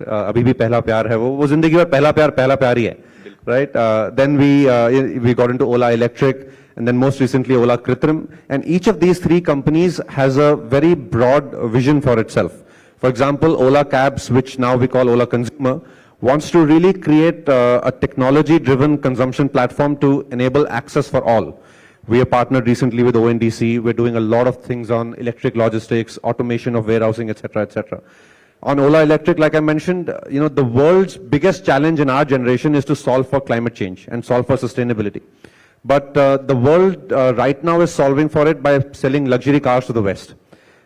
अभी भी पहला प्यार है वो जिंदगी में पहला प्यार ही है, right? Then we got into Ola Electric, and then most recently Ola Kritrim, and each of these three companies has a very broad vision for itself. For example, Ola Cabs, which now we call Ola Consumer, wants to really create a technology-driven consumption platform to enable access for all. We have partnered recently with ONDC. We're doing a lot of things on electric logistics, automation of warehousing, etc., etc. On Ola Electric, like I mentioned, the world's biggest challenge in our generation is to solve for climate change and solve for sustainability. But the world right now is solving for it by selling luxury cars to the West.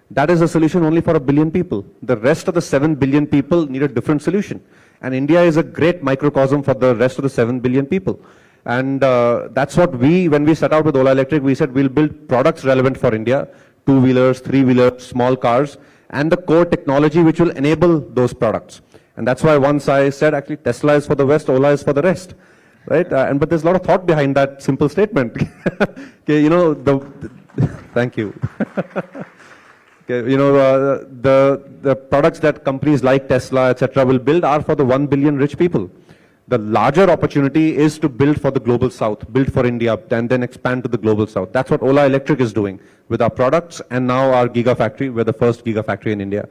That is a solution only for 1 billion people. The rest of the 7 billion people need a different solution. And India is a great microcosm for the rest of the 7 billion people. And that's what when we set out with Ola Electric, we said we'll build products relevant for India, two-wheelers, three-wheelers, small cars, and the core technology which will enable those products. And that's why once I said, actually, Tesla is for the West, Ola is for the rest. Right? But there's a lot of thought behind that simple statement. Okay, thank you. Okay, the products that companies like Tesla, etc., will build are for the 1 billion rich people. The larger opportunity is to build for the global south, build for India, and then expand to the global south. That's what Ola Electric is doing with our products, and now our gigafactory. We're the first gigafactory in India.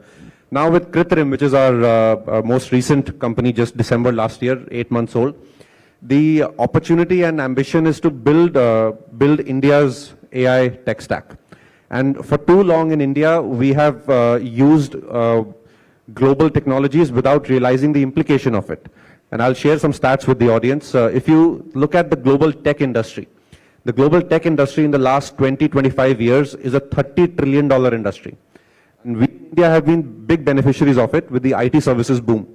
Now with Kritrim, which is our most recent company, just December last year, 8 months old, the opportunity and ambition is to build India's AI tech stack. And for too long in India, we have used global technologies without realizing the implication of it. And I'll share some stats with the audience. If you look at the global tech industry in the last 20-25 years is a $30 trillion industry. And we in India have been big beneficiaries of it with the IT services boom.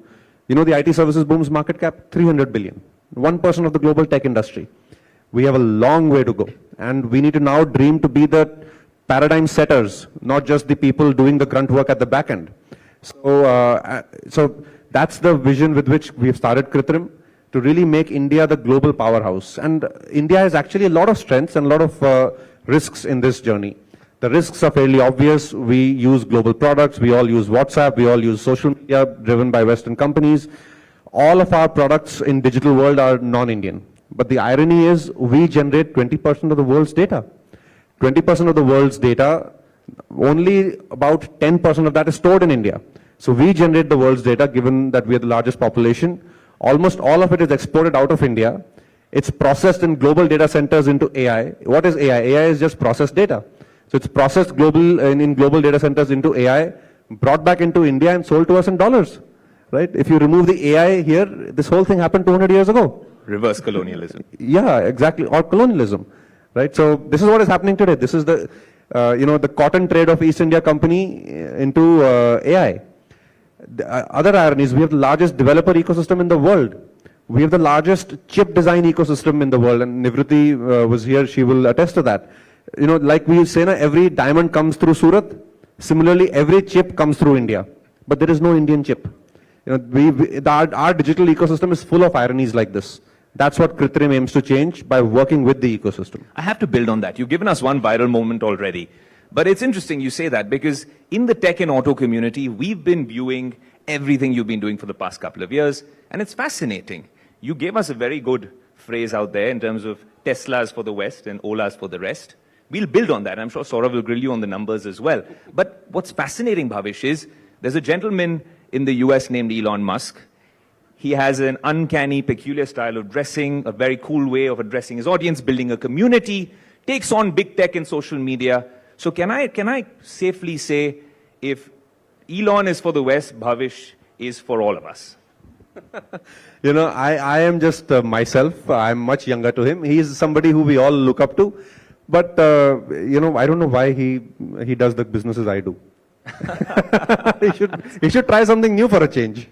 The IT services boom's market cap, 300 billion. 1% of the global tech industry. We have a long way to go. And we need to now dream to be the paradigm setters, not just the people doing the grunt work at the back end. So that's the vision with which we have started Kritrim, to really make India the global powerhouse. And India has actually a lot of strengths and a lot of risks in this journey. The risks are fairly obvious. We use global products. We all use WhatsApp. We all use social media driven by Western companies. All of our products in digital world are non-Indian. But the irony is we generate 20% of the world's data. 20% of the world's data, only about 10% of that is stored in India. So we generate the world's data, given that we are the largest population. Almost all of it is exported out of India. It's processed in global data centers into AI. What is AI? AI is just processed data. So it's processed in global data centers into AI, brought back into India and sold to us in dollars. Right? If you remove the AI here, this whole thing happened 200 years ago. Reverse colonialism. Yeah, exactly. Or colonialism. Right? So this is what is happening today. This is the, the cotton trade of East India Company into AI. The other ironies, we have the largest developer ecosystem in the world. We have the largest chip design ecosystem in the world, and Nivriti was here, she will attest to that. Like we say, every diamond comes through Surat. Similarly, every chip comes through India, but there is no Indian chip. Our digital ecosystem is full of ironies like this. That's what Kritrim aims to change by working with the ecosystem. I have to build on that. You've given us one viral moment already. But it's interesting you say that, because in the tech and auto community, we've been viewing everything you've been doing for the past couple of years, and it's fascinating. You gave us a very good phrase out there in terms of Teslas for the West and Olas for the rest. We'll build on that. I'm sure Saurav will grill you on the numbers as well. But what's fascinating, Bhavish, is there's a gentleman in the US named Elon Musk. He has an uncanny, peculiar style of dressing, a very cool way of addressing his audience, building a community, takes on big tech and social media. So can I safely say, if Elon is for the West, Bhavish is for all of us? I am just myself. I'm much younger to him. He is somebody who we all look up to. But, I don't know why he does the businesses I do. he should try something new for a change.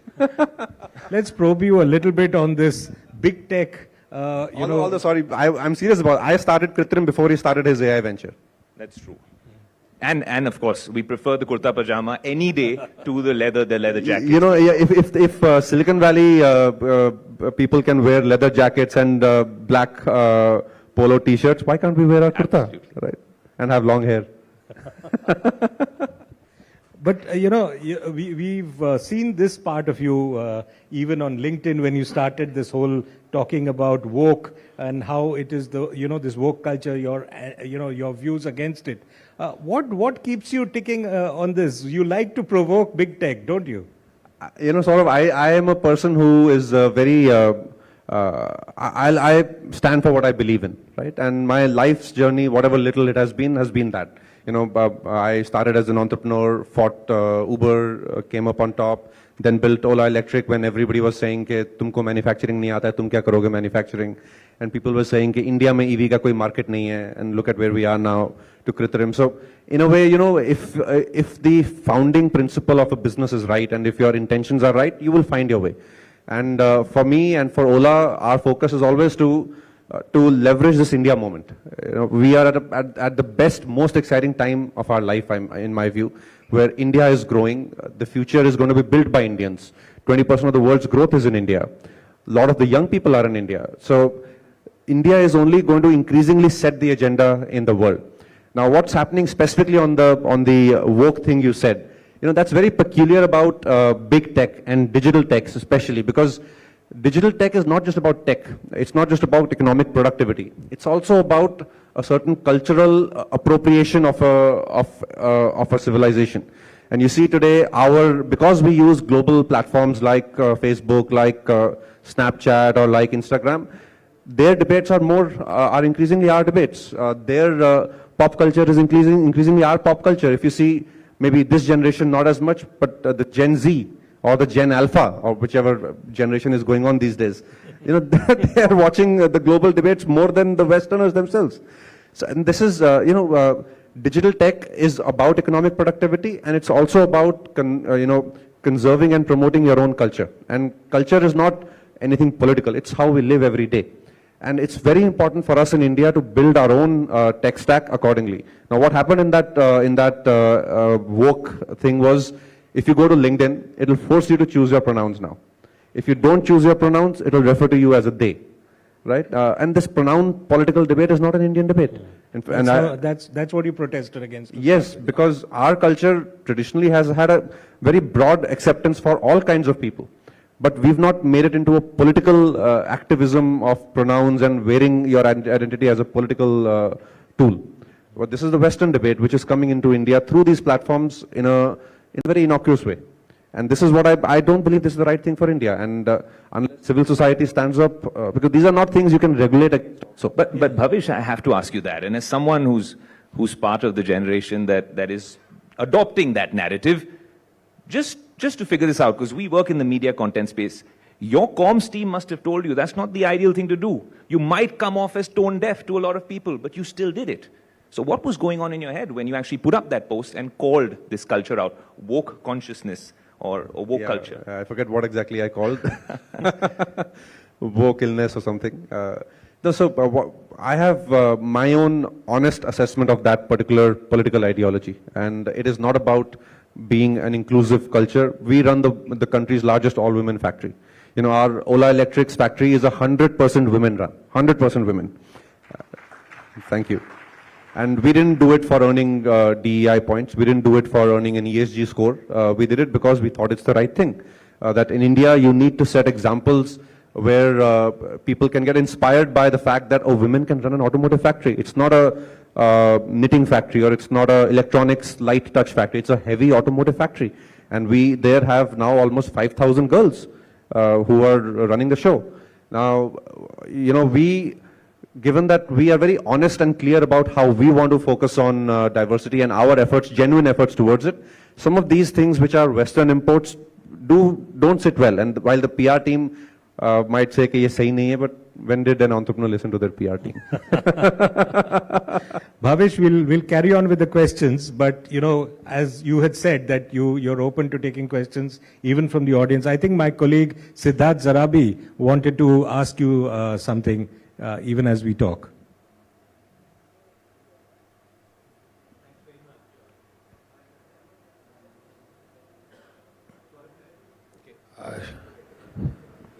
Let's probe you a little bit on this big tech. Sorry, I'm serious about it. I started Kritrim before he started his AI venture. That's true. And of course, we prefer the kurta pajama any day to the leather jacket. If Silicon Valley people can wear leather jackets and black polo t-shirts, why can't we wear a kurta? Absolutely. Right? And have long hair. But we've seen this part of you even on LinkedIn when you started this whole talking about woke and how it is the this woke culture, your views against it. What keeps you ticking on this? You like to provoke big tech, don't you? Sort of. I am a person who is very. I stand for what I believe in, right? And my life's journey, whatever little it has been that. I started as an entrepreneur, fought Uber, came up on top, then built Ola Electric when everybody was saying कि तुमको manufacturing नहीं आता है, तुम क्या करोगे manufacturing? And people were saying कि India में EV का कोई market नहीं है, and look at where we are now to Kritrim. So in a way, if the founding principle of a business is right and if your intentions are right, you will find your way. And for me and for Ola, our focus is always to leverage this India moment. We are at the best, most exciting time of our life, in my view, where India is growing. The future is going to be built by Indians. 20% of the world's growth is in India. A lot of the young people are in India. So India is only going to increasingly set the agenda in the world. Now, what's happening specifically on the woke thing you said, that's very peculiar about big tech and digital techs especially, because digital tech is not just about tech. It's not just about economic productivity. It's also about a certain cultural appropriation of a civilization. And you see today, because we use global platforms like Facebook, like Snapchat, or like Instagram, their debates are increasingly our debates. Their pop culture is increasingly our pop culture. If you see, maybe this generation not as much, but the Gen Z or the Gen Alpha, or whichever generation is going on these days, they are watching the global debates more than the Westerners themselves. So, and this is, digital tech is about economic productivity, and it's also about, conserving and promoting your own culture. And culture is not anything political. It's how we live every day. And it's very important for us in India to build our own tech stack accordingly. Now, what happened in that woke thing was, if you go to LinkedIn, it'll force you to choose your pronouns now. If you don't choose your pronouns, it'll refer to you as a they, right? And this pronoun political debate is not an Indian debate. That's what you protested against. Yes, because our culture traditionally has had a very broad acceptance for all kinds of people. But we've not made it into a political activism of pronouns and wearing your identity as a political tool. But this is the Western debate which is coming into India through these platforms in a very innocuous way. And this is what I don't believe this is the right thing for India. And unless civil society stands up, because these are not things you can regulate. So, but Bhavish, I have to ask you that. And as someone who's part of the generation that is adopting that narrative, just to figure this out, because we work in the media content space, your comms team must have told you that's not the ideal thing to do. You might come off as tone deaf to a lot of people, but you still did it. So what was going on in your head when you actually put up that post and called this culture out, woke consciousness or woke culture? I forget what exactly I called. Woke illness or something. I have my own honest assessment of that particular political ideology. And it is not about being an inclusive culture. We run the country's largest all-women factory. Our Ola Electric's factory is 100% women run. 100% women. Thank you. And we didn't do it for earning DEI points. We didn't do it for earning an ESG score. We did it because we thought it's the right thing. That in India, you need to set examples where people can get inspired by the fact that, women can run an automotive factory. It's not a knitting factory, or it's not a electronics light touch factory. It's a heavy automotive factory. And we there have now almost 5,000 girls who are running the show. Now, given that we are very honest and clear about how we want to focus on diversity and our efforts, genuine efforts towards it, some of these things which are Western imports don't sit well. And while the PR team might say कि ये सही नहीं है, but when did an entrepreneur listen to their PR team? Bhavish, we'll carry on with the questions, but as you had said that you're open to taking questions even from the audience. I think my colleague Siddharth Zarabi wanted to ask you something even as we talk.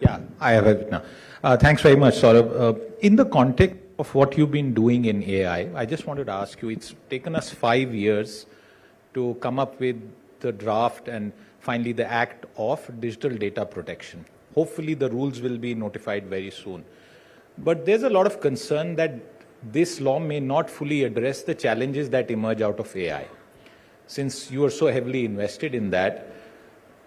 Yeah, I have it now. Thanks very much, Saurabh. In the context of what you've been doing in AI, I just wanted to ask you, it's taken us 5 years to come up with the draft and finally the act of digital data protection. Hopefully the rules will be notified very soon. But there's a lot of concern that this law may not fully address the challenges that emerge out of AI. Since you are so heavily invested in that,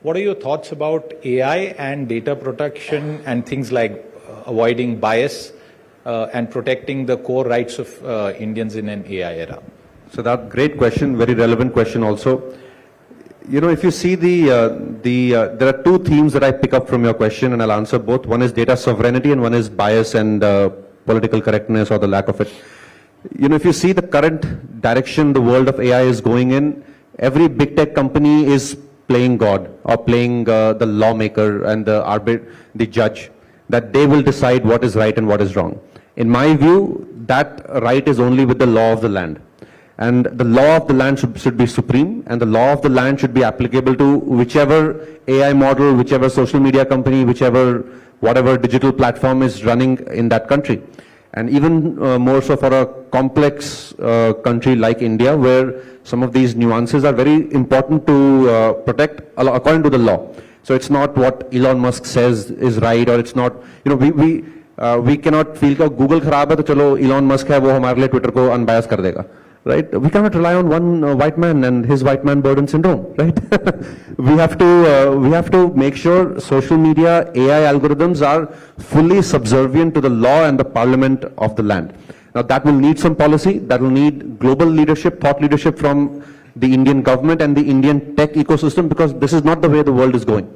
what are your thoughts about AI and data protection and things like avoiding bias and protecting the core rights of Indians in an AI era? So that great question, very relevant question also. You know, if you see there are two themes that I pick up from your question, and I'll answer both. One is data sovereignty and one is bias and political correctness or the lack of it. You know, if you see the current direction the world of AI is going in, every big tech company is playing God or playing the lawmaker and the judge, that they will decide what is right and what is wrong. In my view, that right is only with the law of the land. And the law of the land should be supreme, and the law of the land should be applicable to whichever AI model, whichever social media company, whatever digital platform is running in that country. And even more so for a complex country like India, where some of these nuances are very important to protect according to the law. So it's not what Elon Musk says is right, or it's not, you know, we cannot feel that Google kharab hai, to chalo Elon Musk hai, wo hamare liye Twitter ko unbiased kar dega. Right? We cannot rely on one white man and his white man burden syndrome, right? we have to make sure social media AI algorithms are fully subservient to the law and the parliament of the land. Now that will need some policy, that will need global leadership, thought leadership from the Indian government and the Indian tech ecosystem, because this is not the way the world is going.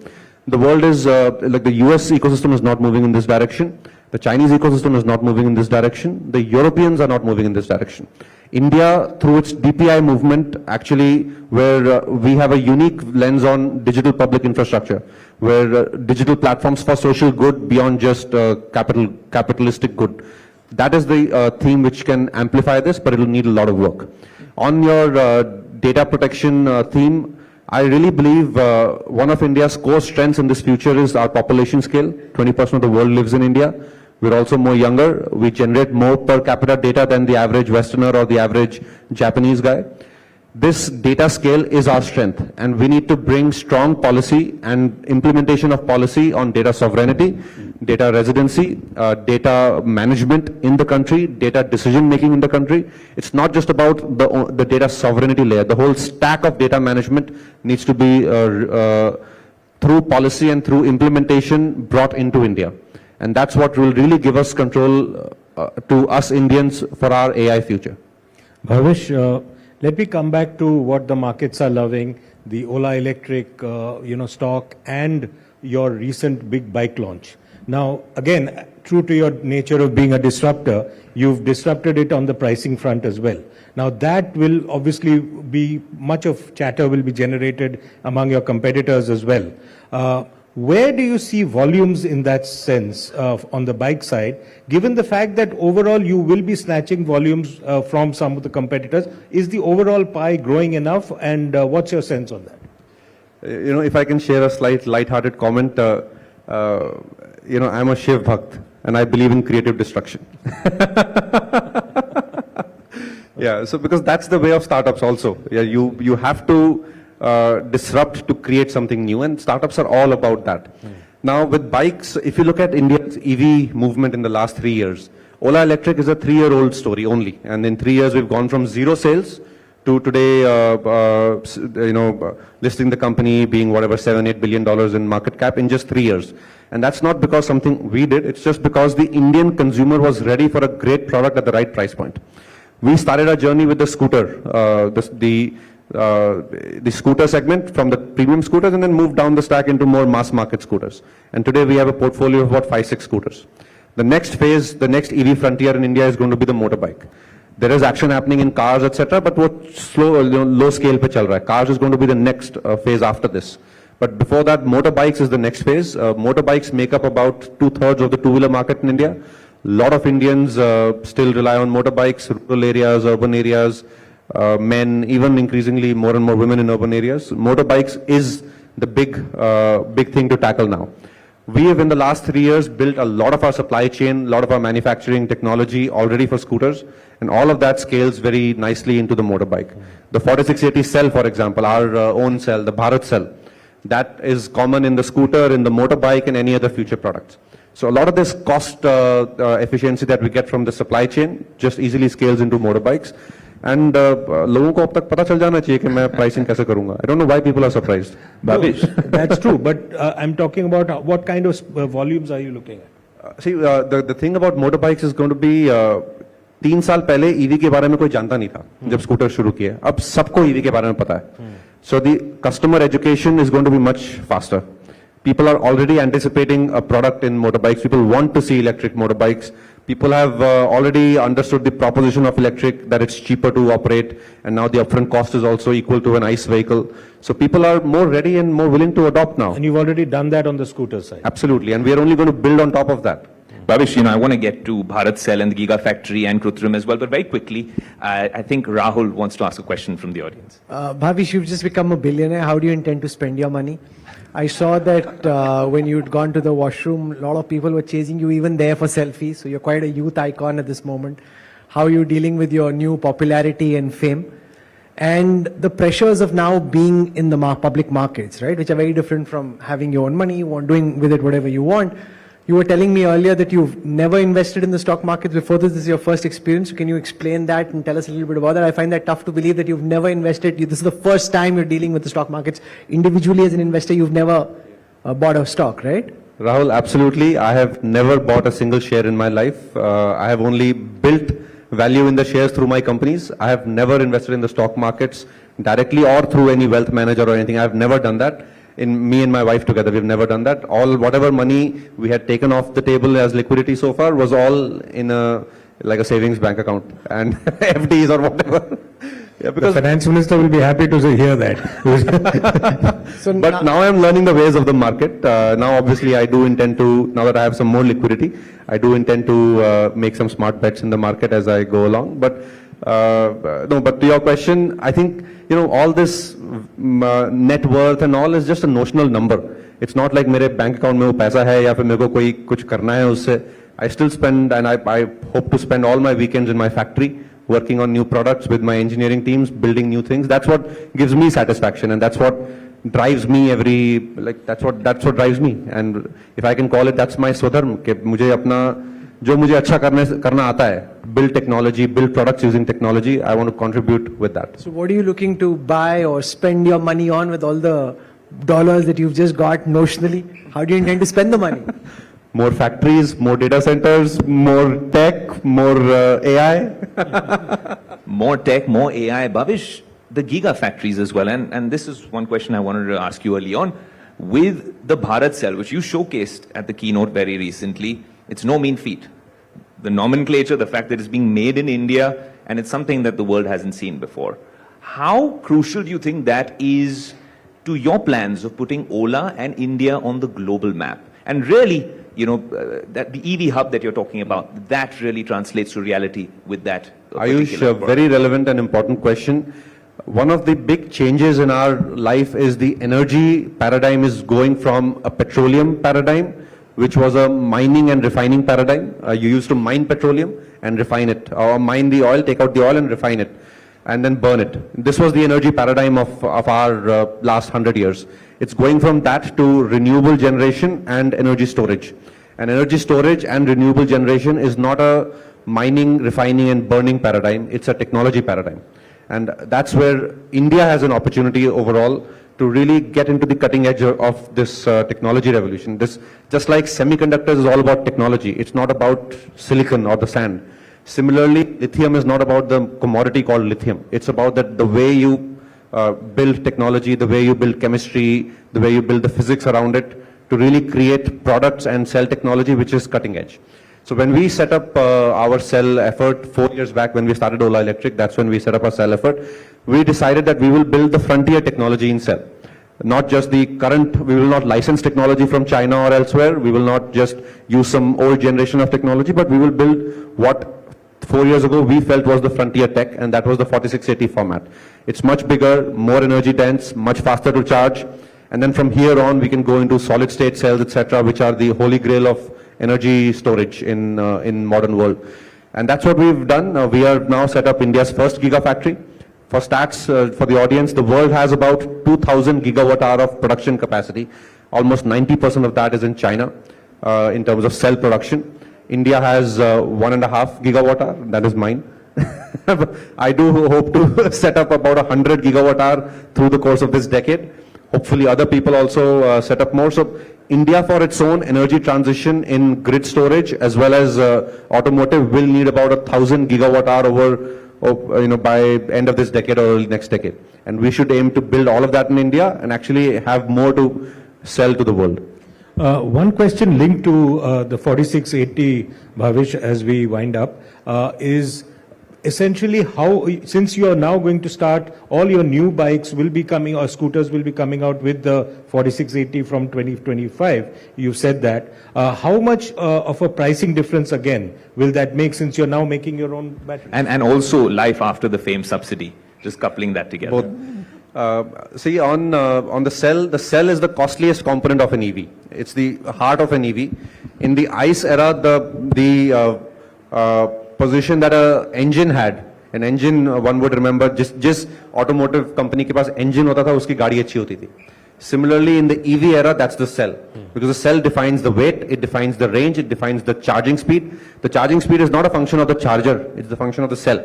The world is, like the US ecosystem is not moving in this direction. The Chinese ecosystem is not moving in this direction. The Europeans are not moving in this direction. India, through its DPI movement, actually, where we have a unique lens on digital public infrastructure, where digital platforms for social good beyond just capitalistic good. That is the theme which can amplify this, but it will need a lot of work. On your data protection theme, I really believe one of India's core strengths in this future is our population scale. 20% of the world lives in India. We're also more younger. We generate more per capita data than the average Westerner or the average Japanese guy. This data scale is our strength, and we need to bring strong policy and implementation of policy on data sovereignty, data residency, data management in the country, data decision making in the country. It's not just about the data sovereignty layer. The whole stack of data management needs to be through policy and through implementation brought into India. And that's what will really give us control to us Indians for our AI future. Bhavish, let me come back to what the markets are loving, the Ola Electric, stock, and your recent big bike launch. Now, again, true to your nature of being a disruptor, you've disrupted it on the pricing front as well. Now, that will obviously be, much of chatter will be generated among your competitors as well. Where do you see volumes in that sense on the bike side, given the fact that overall you will be snatching volumes from some of the competitors? Is the overall pie growing enough, and what's your sense on that? You know, if I can share a slight light-hearted comment, I'm a Shiv Bhakt and I believe in creative destruction. Yeah, so because that's the way of startups also. Yeah, you have to disrupt to create something new, and startups are all about that. Now with bikes, if you look at India's EV movement in the last 3 years, Ola Electric is a 3-year-old story only, and in 3 years we've gone from 0 sales to today, listing the company being whatever $7-8 billion in market cap in just 3 years. And that's not because something we did, it's just because the Indian consumer was ready for a great product at the right price point. We started our journey with the scooter, the scooter segment, from the premium scooters, and then moved down the stack into more mass market scooters. And today we have a portfolio of about 5-6 scooters. The next phase, the next EV frontier in India is going to be the motorbike. There is action happening in cars, etc., but what low scale pe chal raha hai. Cars is going to be the next phase after this. But before that, motorbikes is the next phase. Motorbikes make up about 2/3 of the two-wheeler market in India. A lot of Indians still rely on motorbikes, rural areas, urban areas, men, even increasingly more and more women in urban areas. Motorbikes is the big thing to tackle now. We have in the last 3 years built a lot of our supply chain, a lot of our manufacturing technology already for scooters, and all of that scales very nicely into the motorbike. The 4680 cell, for example, our own cell, the Bharat cell, that is common in the scooter, in the motorbike, and any other future products. So a lot of this cost efficiency that we get from the supply chain just easily scales into motorbikes. And लोगों को अब तक पता चल जाना चाहिए कि मैं pricing कैसे करूंगा. I don't know why people are surprised. Bhavish. That's true, but I'm talking about what kind of volumes are you looking at? See, the thing about motorbikes is going to be 3 साल पहले EV के बारे में कोई जानता नहीं था जब स्कूटर शुरू किए. अब सबको ईवी के बारे में पता है. So the customer education is going to be much faster. People are already anticipating a product in motorbikes. People want to see electric motorbikes. People have already understood the proposition of electric, that it's cheaper to operate, and now the upfront cost is also equal to an ICE vehicle. So people are more ready and more willing to adopt now. And you've already done that on the scooter side. Absolutely, and we are only going to build on top of that. Bhavish, I want to get to Bharat Cell and the Gigafactory and Krutrim as well, but very quickly, I think Rahul wants to ask a question from the audience. Bhavish, you've just become a billionaire. How do you intend to spend your money? I saw that when you'd gone to the washroom, a lot of people were chasing you even there for selfies. So you're quite a youth icon at this moment. How are you dealing with your new popularity and fame? And the pressures of now being in the public markets, right? Which are very different from having your own money, doing with it whatever you want. You were telling me earlier that you've never invested in the stock market before this. This is your first experience. So can you explain that and tell us a little bit about that? I find that tough to believe that you've never invested. This is the first time you're dealing with the stock markets. Individually as an investor, you've never bought a stock, right? Rahul, absolutely. I have never bought a single share in my life. I have only built value in the shares through my companies. I have never invested in the stock markets directly or through any wealth manager or anything. I have never done that. In me and my wife together, we've never done that. Whatever money we had taken off the table as liquidity so far was all in like a savings bank account and FDs or whatever. Yeah, because the finance minister will be happy to hear that. But now I'm learning the ways of the market. Now, obviously, I do intend to, now that I have some more liquidity, I do intend to make some smart bets in the market as I go along. But no, but to your question, I think, all this net worth and all is just a notional number. It's not like मेरे bank account में वो पैसा है या फिर मेरे को कोई कुछ करना है उससे. I still spend and I hope to spend all my weekends in my factory working on new products with my engineering teams, building new things. That's what gives me satisfaction and that's what drives me that's what drives me. And if I can call it, that's my swadharm कि मुझे अपना जो मुझे अच्छा करना आता है, build technology, build products using technology, I want to contribute with that. So what are you looking to buy or spend your money on with all the dollars that you've just got notionally? How do you intend to spend the money? More factories, more data centers, more tech, more AI. More tech, more AI. Bhavish, the gigafactories as well. And this is one question I wanted to ask you early on. With the Bharat Cell, which you showcased at the keynote very recently, it's no mean feat. The nomenclature, the fact that it's being made in India, and it's something that the world hasn't seen before. How crucial do you think that is to your plans of putting Ola and India on the global map? And really, that the EV hub that you're talking about, that really translates to reality with that. Ayush, a very relevant and important question. One of the big changes in our life is the energy paradigm is going from a petroleum paradigm, which was a mining and refining paradigm. You used to mine petroleum and refine it, or mine the oil, take out the oil and refine it, and then burn it. This was the energy paradigm of our last 100 years. It's going from that to renewable generation and energy storage. And energy storage and renewable generation is not a mining, refining and burning paradigm, it's a technology paradigm. And that's where India has an opportunity overall to really get into the cutting edge of this technology revolution. This, just like semiconductors is all about technology, it's not about silicon or the sand. Similarly, lithium is not about the commodity called lithium. It's about the way you build technology, the way you build chemistry, the way you build the physics around it to really create products and sell technology which is cutting edge. So when we set up our cell effort 4 years back when we started Ola Electric, that's when we set up our cell effort, we decided that we will build the frontier technology in cell. Not just the current, we will not license technology from China or elsewhere, we will not just use some old generation of technology, but we will build what 4 years ago we felt was the frontier tech, and that was the 4680 format. It's much bigger, more energy dense, much faster to charge, And then from here on, we can go into solid state cells, etc., which are the holy grail of energy storage in modern world. And that's what we've done. We are now set up India's first gigafactory. For stats, for the audience, the world has about 2,000 gigawatt hour of production capacity. Almost 90% of that is in China in terms of cell production. India has 1.5 gigawatt hour, that is mine. I do hope to set up about 100 gigawatt hour through the course of this decade. Hopefully other people also set up more. So India, for its own energy transition in grid storage as well as automotive, will need about 1,000 gigawatt hour over by end of this decade or early next decade. And we should aim to build all of that in India and actually have more to sell to the world. One question linked to the 4680, Bhavish, as we wind up, is essentially how, since you are now going to start, all your new bikes will be coming, or scooters will be coming out with the 4680 from 2025, you said that. How much of a pricing difference again will that make, since you're now making your own battery? And also life after the FAME subsidy, just coupling that together. Both. See, on the cell is the costliest component of an EV. It's the heart of an EV. In the ICE era, the position that an engine had, an engine, one would remember, just automotive company के पास engine होता था, उसकी गाड़ी अच्छी होती थी. Similarly, in the EV era, that's the cell. Because the cell defines the weight, it defines the range, it defines the charging speed. The charging speed is not a function of the charger, it's the function of the cell.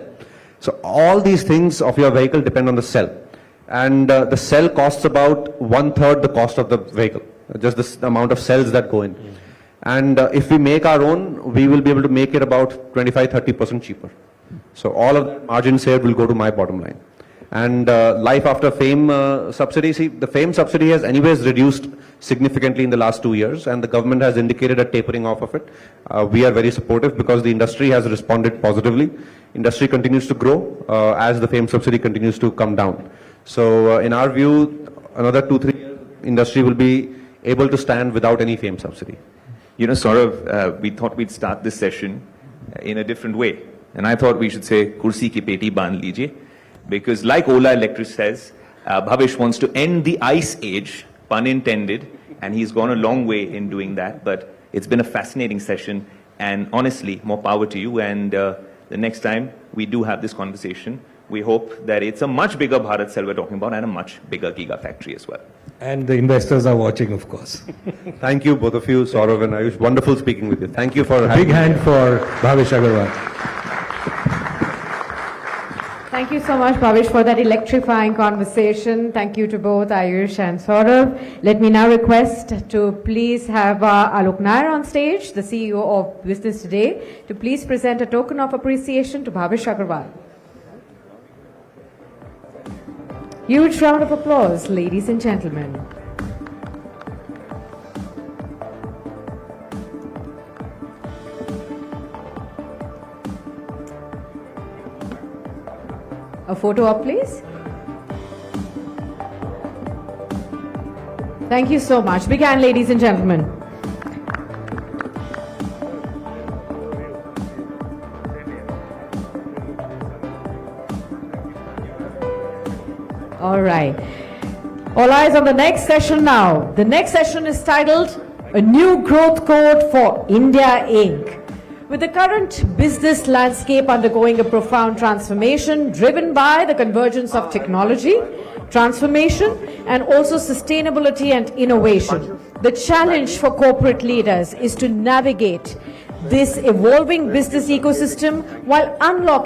So all these things of your vehicle depend on the cell. And the cell costs about 1/3 the cost of the vehicle, just the amount of cells that go in. And if we make our own, we will be able to make it about 25-30% cheaper. So all of the margin saved will go to my bottom line. And life after FAME subsidy, see, the FAME subsidy has anyways reduced significantly in the last 2 years, and the government has indicated a tapering off of it. We are very supportive because the industry has responded positively. Industry continues to grow as the FAME subsidy continues to come down. So in our view, another 2-3 years, industry will be able to stand without any FAME subsidy. You know, Saurav, we thought we'd start this session in a different way. And I thought we should say, kursi ki peti bandh lijiye. Because like Ola Electric says, Bhavish wants to end the ice age, pun intended, and he's gone a long way in doing that. But it's been a fascinating session, and honestly, more power to you. And the next time we do have this conversation, we hope that it's a much bigger Bharat cell we're talking about and a much bigger gigafactory as well. And the investors are watching, of course. Thank you, both of you, Saurav and Ayush. Wonderful speaking with you. Thank you for having Big hand for Bhavish Aggarwal. Thank you so much, Bhavish, for that electrifying conversation. Thank you to both Ayush and Saurav. Let me now request to please have Alok Nair on stage, the CEO of Business Today, to please present a token of appreciation to Bhavish Aggarwal. Huge round of applause, ladies and gentlemen. A photo up, please. Thank you so much. Big hand, ladies and gentlemen. All right. All eyes on the next session now. The next session is titled A New Growth Code for India Inc. With the current business landscape undergoing a profound transformation driven by the convergence of technology, transformation, and also sustainability and innovation, the challenge for corporate leaders is to navigate this evolving business ecosystem while unlocking